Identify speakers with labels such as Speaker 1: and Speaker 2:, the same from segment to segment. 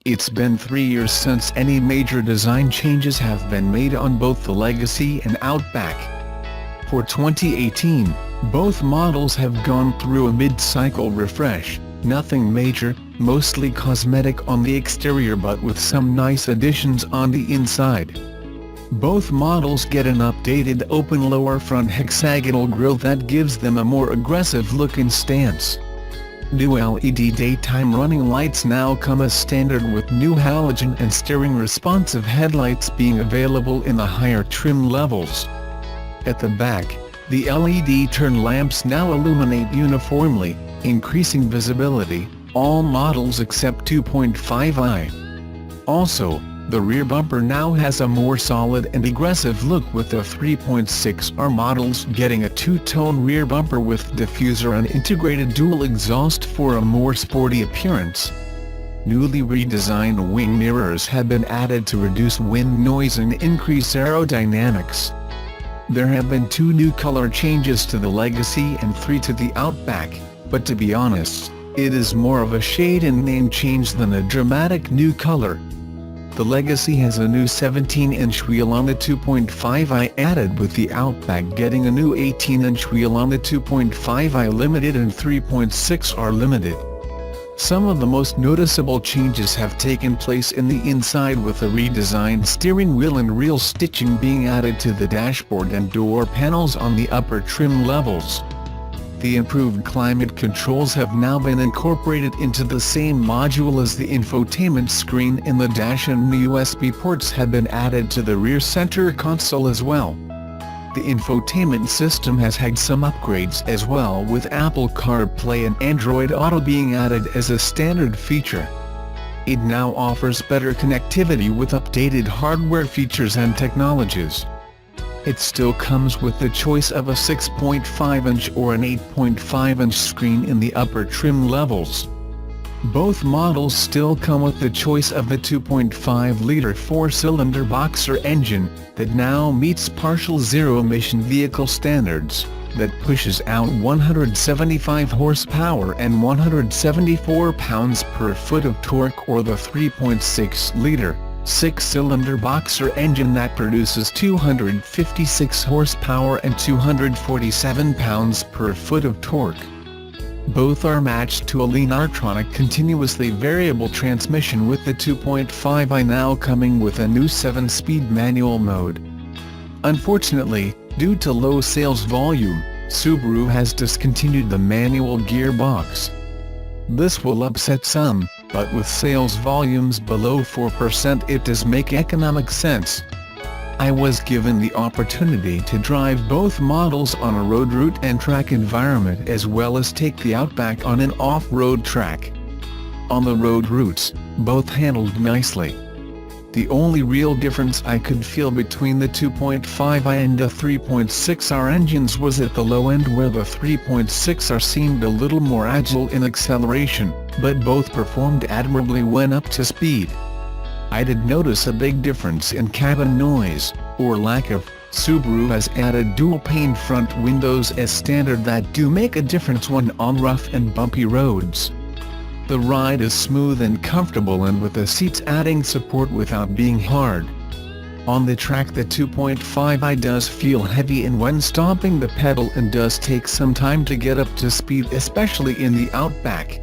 Speaker 1: It's been 3 years since any major design changes have been made on both the Legacy and Outback. For 2018, both models have gone through a mid-cycle refresh, nothing major, mostly cosmetic on the exterior but with some nice additions on the inside. Both models get an updated open lower front hexagonal grille that gives them a more aggressive look and stance. New LED daytime running lights now come as standard, with new halogen and steering responsive headlights being available in the higher trim levels. At the back, the LED turn lamps now illuminate uniformly, increasing visibility, all models except 2.5i. Also, the rear bumper now has a more solid and aggressive look, with the 3.6R models getting a two-tone rear bumper with diffuser and integrated dual exhaust for a more sporty appearance. Newly redesigned wing mirrors have been added to reduce wind noise and increase aerodynamics. There have been 2 new color changes to the Legacy and 3 to the Outback, but to be honest, it is more of a shade and name change than a dramatic new color. The Legacy has a new 17-inch wheel on the 2.5i added, with the Outback getting a new 18-inch wheel on the 2.5i Limited and 3.6R Limited. Some of the most noticeable changes have taken place in the inside, with a redesigned steering wheel and real stitching being added to the dashboard and door panels on the upper trim levels. The improved climate controls have now been incorporated into the same module as the infotainment screen in the dash, and the USB ports have been added to the rear center console as well. The infotainment system has had some upgrades as well, with Apple CarPlay and Android Auto being added as a standard feature. It now offers better connectivity with updated hardware features and technologies. It still comes with the choice of a 6.5-inch or an 8.5-inch screen in the upper trim levels. Both models still come with the choice of the 2.5-liter 4-cylinder boxer engine that now meets partial zero-emission vehicle standards, that pushes out 175 horsepower and 174 pounds-per-foot of torque, or the 3.6-liter 6-cylinder boxer engine that produces 256 horsepower and 247 pounds-per-foot of torque. Both are matched to a Lean-Artronic continuously variable transmission, with the 2.5i now coming with a new 7-speed manual mode. Unfortunately, due to low sales volume, Subaru has discontinued the manual gearbox. This will upset some, but with sales volumes below 4% it does make economic sense. I was given the opportunity to drive both models on a road route and track environment, as well as take the Outback on an off-road track. On the road routes, both handled nicely. The only real difference I could feel between the 2.5i and the 3.6R engines was at the low end, where the 3.6R seemed a little more agile in acceleration, but both performed admirably when up to speed. I did notice a big difference in cabin noise, or lack of. Subaru has added dual-pane front windows as standard that do make a difference when on rough and bumpy roads. The ride is smooth and comfortable, and with the seats adding support without being hard. On the track, the 2.5i does feel heavy and when stomping the pedal, and does take some time to get up to speed, especially in the Outback.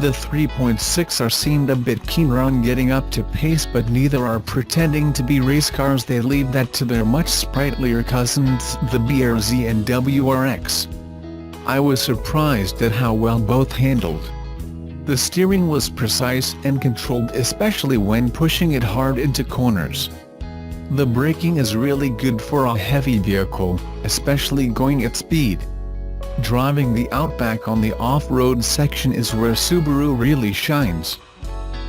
Speaker 1: The 3.6R seemed a bit keener on getting up to pace, but neither are pretending to be race cars. They leave that to their much sprightlier cousins, the BRZ and WRX. I was surprised at how well both handled. The steering was precise and controlled, especially when pushing it hard into corners. The braking is really good for a heavy vehicle, especially going at speed. Driving the Outback on the off-road section is where Subaru really shines.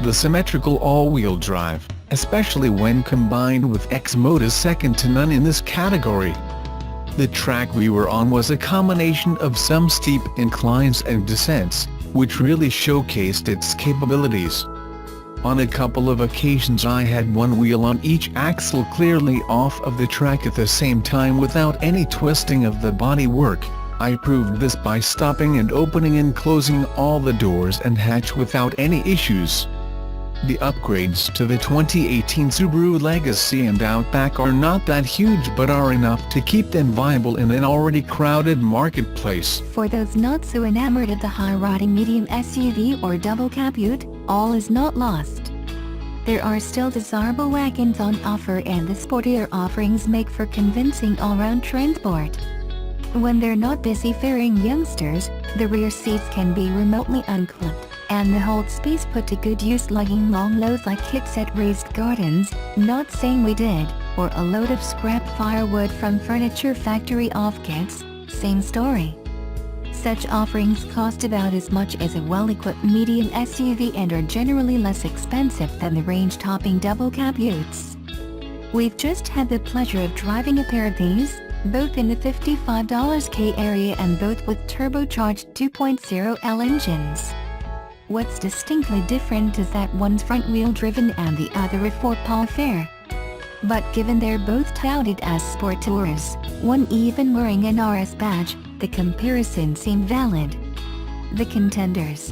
Speaker 1: The symmetrical all-wheel drive, especially when combined with X-Mode, is second to none in this category. The track we were on was a combination of some steep inclines and descents, which really showcased its capabilities. On a couple of occasions I had one wheel on each axle clearly off of the track at the same time without any twisting of the bodywork. I proved this by stopping and opening and closing all the doors and hatch without any issues. The upgrades to the 2018 Subaru Legacy and Outback are not that huge but are enough to keep them viable in an already crowded marketplace.
Speaker 2: For those not so enamored of the high-riding medium SUV or double cab ute, all is not lost. There are still desirable wagons on offer, and the sportier offerings make for convincing all-round transport. When they're not busy ferrying youngsters, the rear seats can be remotely unclipped, and the hold space put to good use lugging long loads like kits at raised gardens, not saying we did, or a load of scrap firewood from furniture factory offkits, same story. Such offerings cost about as much as a well-equipped medium SUV and are generally less expensive than the range-topping double cab utes. We've just had the pleasure of driving a pair of these, both in the $55K area and both with turbocharged 2.0L engines. What's distinctly different is that one's front-wheel driven and the other a four-paw affair. But given they're both touted as sport tours, one even wearing an RS badge, the comparison seemed valid. The contenders.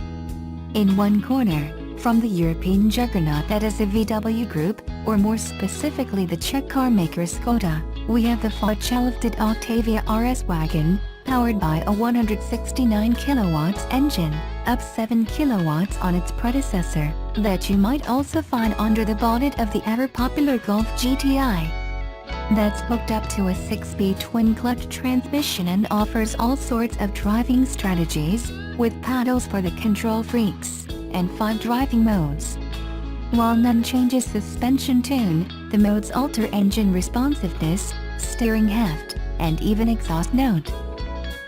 Speaker 2: In one corner, from the European juggernaut that is the VW Group, or more specifically the Czech carmaker Skoda, we have the Ford-lifted Octavia RS wagon, powered by a 169 kilowatts engine, up 7 kilowatts on its predecessor, that you might also find under the bonnet of the ever-popular Golf GTI. That's hooked up to a 6-speed twin-clutch transmission and offers all sorts of driving strategies, with paddles for the control freaks, and 5 driving modes. While none changes suspension tune, the modes alter engine responsiveness, steering heft, and even exhaust note.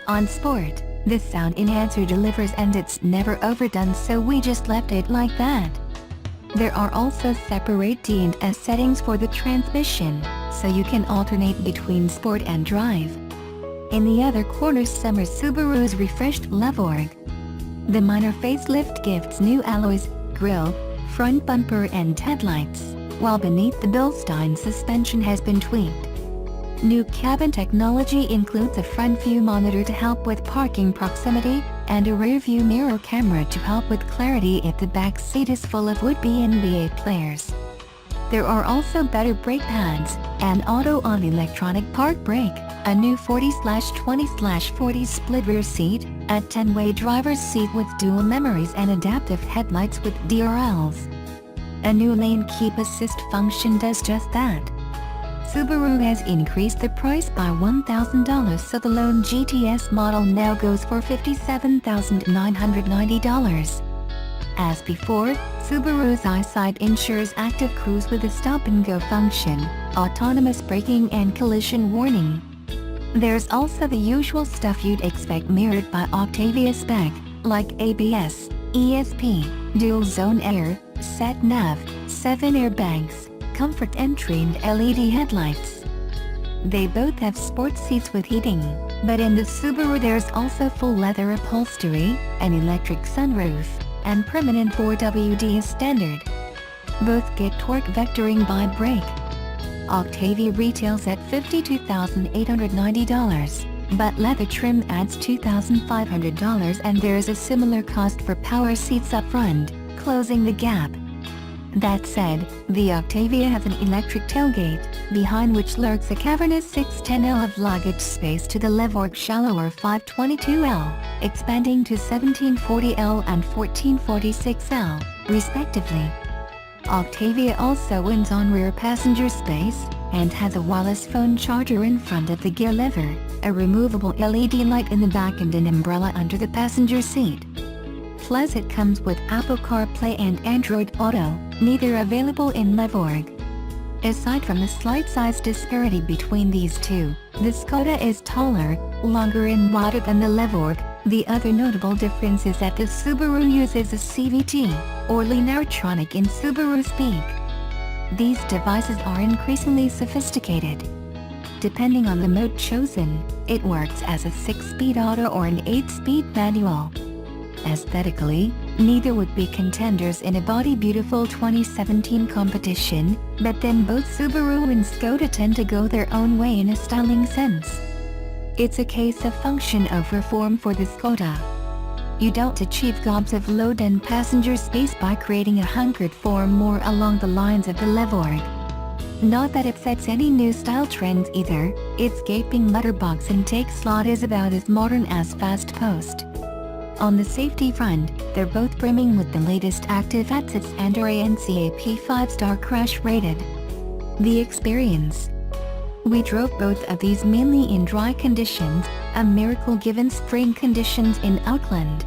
Speaker 2: On Sport, the sound enhancer delivers, and it's never overdone, so we just left it like that. There are also separate D and S settings for the transmission, so you can alternate between sport and drive. In the other corner simmers Subaru's refreshed Levorg. The minor facelift gives new alloys, grille, front bumper and headlights, while beneath the Bilstein suspension has been tweaked. New cabin technology includes a front view monitor to help with parking proximity, and a rear view mirror camera to help with clarity if the back seat is full of would-be NBA players. There are also better brake pads, an auto-on electronic park brake, a new 40/20/40 split rear seat, a 10-way driver's seat with dual memories and adaptive headlights with DRLs. A new lane keep assist function does just that. Subaru has increased the price by $1,000, so the lone GTS model now goes for $57,990. As before, Subaru's EyeSight ensures active cruise with a stop-and-go function, autonomous braking and collision warning. There's also the usual stuff you'd expect mirrored by Octavia spec, like ABS, ESP, dual-zone air, sat-nav, 7 airbags, comfort entry and LED headlights. They both have sports seats with heating, but in the Subaru there's also full leather upholstery, an electric sunroof, and permanent 4WD is standard. Both get torque vectoring by brake. Octavia retails at $52,890, but leather trim adds $2,500, and there's a similar cost for power seats up front, closing the gap. That said, the Octavia has an electric tailgate, behind which lurks a cavernous 610L of luggage space to the Levorg shallower 522L, expanding to 1740L and 1446L, respectively. Octavia also wins on rear passenger space, and has a wireless phone charger in front of the gear lever, a removable LED light in the back and an umbrella under the passenger seat. Plus it comes with Apple CarPlay and Android Auto, neither available in Levorg. Aside from the slight size disparity between these two, the Skoda is taller, longer and wider than the Levorg. The other notable difference is that the Subaru uses a CVT, or Lineartronic in Subaru speak. These devices are increasingly sophisticated. Depending on the mode chosen, it works as a 6-speed auto or an 8-speed manual. Aesthetically, neither would be contenders in a body-beautiful 2017 competition, but then both Subaru and Skoda tend to go their own way in a styling sense. It's a case of function over form for the Skoda. You don't achieve gobs of load and passenger space by creating a hunkered form more along the lines of the Levorg. Not that it sets any new style trends either, its gaping letterbox intake slot is about as modern as Fast Post. On the safety front, they're both brimming with the latest active assets and are ANCAP 5-star crash rated. The experience. We drove both of these mainly in dry conditions, a miracle given spring conditions in Outland.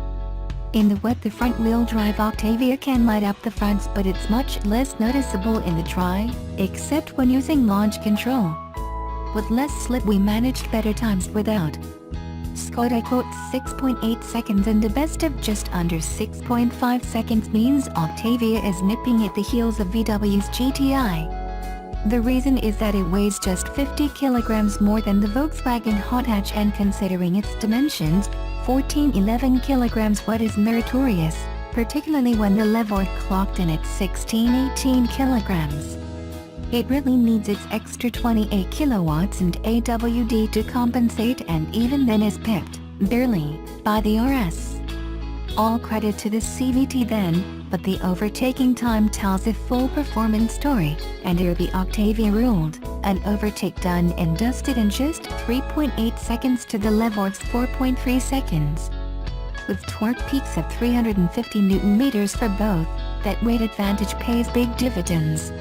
Speaker 2: In the wet, the front-wheel drive Octavia can light up the fronts, but it's much less noticeable in the dry, except when using launch control. With less slip we managed better times without. Skoda quotes 6.8 seconds and the best of just under 6.5 seconds means Octavia is nipping at the heels of VW's GTI. The reason is that it weighs just 50 kilograms more than the Volkswagen hot hatch, and considering its dimensions, 14-11 kilograms what is meritorious, particularly when the Levorg clocked in at 16-18 kilograms. It really needs its extra 28 kilowatts and AWD to compensate, and even then is pipped, barely, by the RS. All credit to the CVT then, but the overtaking time tells a full performance story, and here the Octavia ruled, an overtake done and dusted in just 3.8 seconds to the Levorg's 4.3 seconds. With torque peaks of 350 Nm for both, that weight advantage pays big dividends.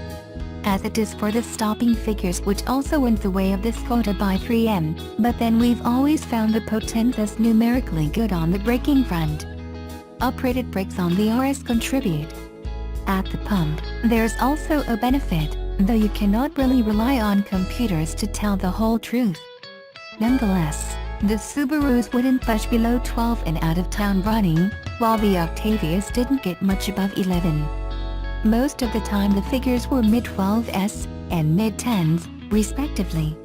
Speaker 2: As it is for the stopping figures, which also went the way of the Skoda by 3M, but then we've always found the Potenza's numerically good on the braking front. Uprated brakes on the RS contribute. At the pump, there's also a benefit, though you cannot really rely on computers to tell the whole truth. Nonetheless, the Subarus wouldn't budge below 12 in out-of-town running, while the Octavias didn't get much above 11. Most of the time the figures were mid-12s and mid-10s, respectively.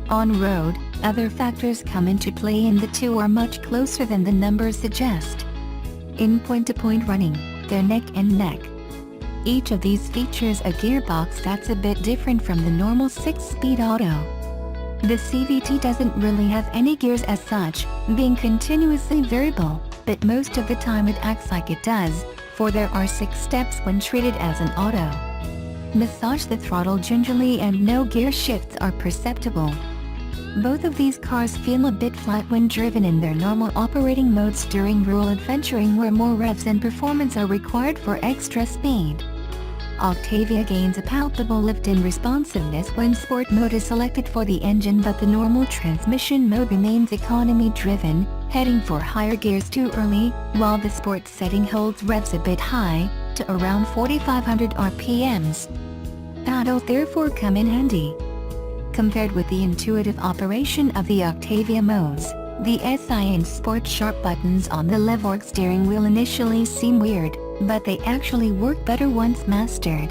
Speaker 2: On road, other factors come into play and the two are much closer than the numbers suggest. In point-to-point running, they're neck and neck. Each of these features a gearbox that's a bit different from the normal 6-speed auto. The CVT doesn't really have any gears as such, being continuously variable, but most of the time it acts like it does, for there are 6 steps when treated as an auto. Massage the throttle gingerly and no gear shifts are perceptible. Both of these cars feel a bit flat when driven in their normal operating modes during rural adventuring where more revs and performance are required for extra speed. Octavia gains a palpable lift in responsiveness when sport mode is selected for the engine, but the normal transmission mode remains economy driven, heading for higher gears too early, while the sport setting holds revs a bit high, to around 4,500 RPMs. Paddles therefore come in handy. Compared with the intuitive operation of the Octavia modes, the SI and Sport Sharp buttons on the Levorg steering wheel initially seem weird, but they actually work better once mastered.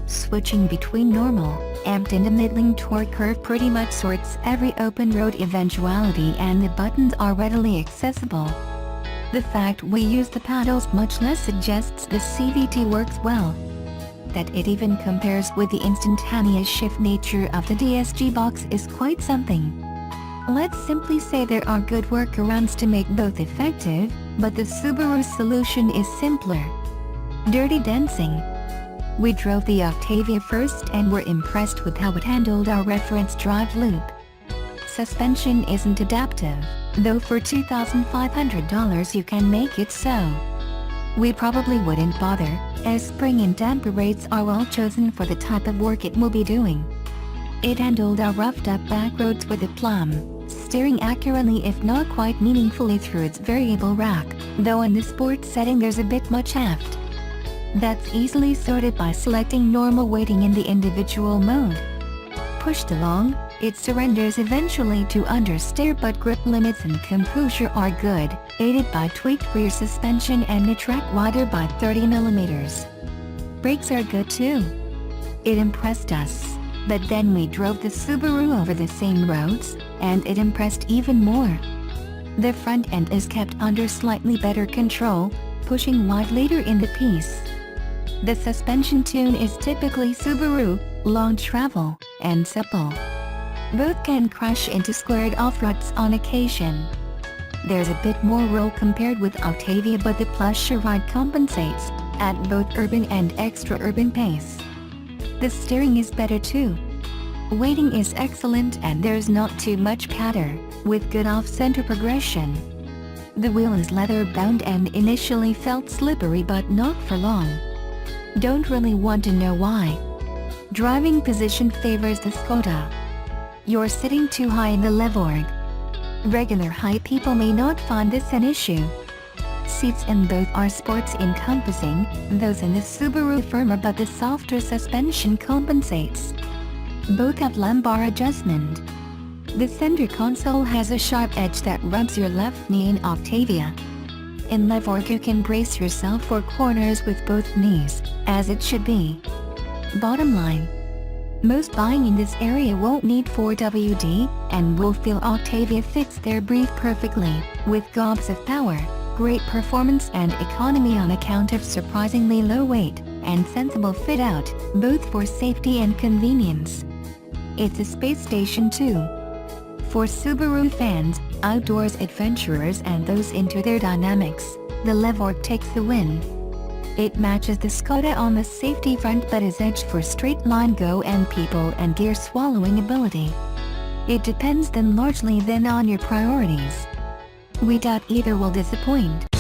Speaker 2: Switching between normal, amped and a middling torque curve pretty much sorts every open road eventuality, and the buttons are readily accessible. The fact we use the paddles much less suggests the CVT works well. That it even compares with the instantaneous shift nature of the DSG box is quite something. Let's simply say there are good workarounds to make both effective, but the Subaru solution is simpler. Dirty dancing. We drove the Octavia first and were impressed with how it handled our reference drive loop. Suspension isn't adaptive, though for $2,500 you can make it so. We probably wouldn't bother, as spring and damper rates are well chosen for the type of work it will be doing. It handled our roughed up back roads with aplomb, steering accurately if not quite meaningfully through its variable rack, though in the sport setting there's a bit much heft. That's easily sorted by selecting normal weighting in the individual mode. Pushed along, it surrenders eventually to understeer, but grip limits and composure are good, aided by tweaked rear suspension and a track wider by 30 mm. Brakes are good too. It impressed us, but then we drove the Subaru over the same roads, and it impressed even more. The front end is kept under slightly better control, pushing wide later in the piece. The suspension tune is typically Subaru, long travel, and supple. Both can crash into squared off ruts on occasion. There's a bit more roll compared with Octavia, but the plusher ride compensates, at both urban and extra-urban pace. The steering is better too. Weighting is excellent and there's not too much patter, with good off-center progression. The wheel is leather-bound and initially felt slippery, but not for long. Don't really want to know why. Driving position favors the Skoda. You're sitting too high in the Levorg. Regular height people may not find this an issue. Seats in both are sports encompassing, those in the Subaru firmer, but the softer suspension compensates. Both have lumbar adjustment. The center console has a sharp edge that rubs your left knee in Octavia. In Levorg you can brace yourself for corners with both knees, as it should be. Bottom line. Most buying in this area won't need 4WD, and will feel Octavia fits their brief perfectly, with gobs of power, great performance and economy on account of surprisingly low weight, and sensible fit-out, both for safety and convenience. It's a space station too. For Subaru fans, outdoors adventurers and those into their dynamics, the Levorg takes the win. It matches the Skoda on the safety front but is edged for straight-line go and people and gear-swallowing ability. It depends then largely on your priorities. We doubt either will disappoint.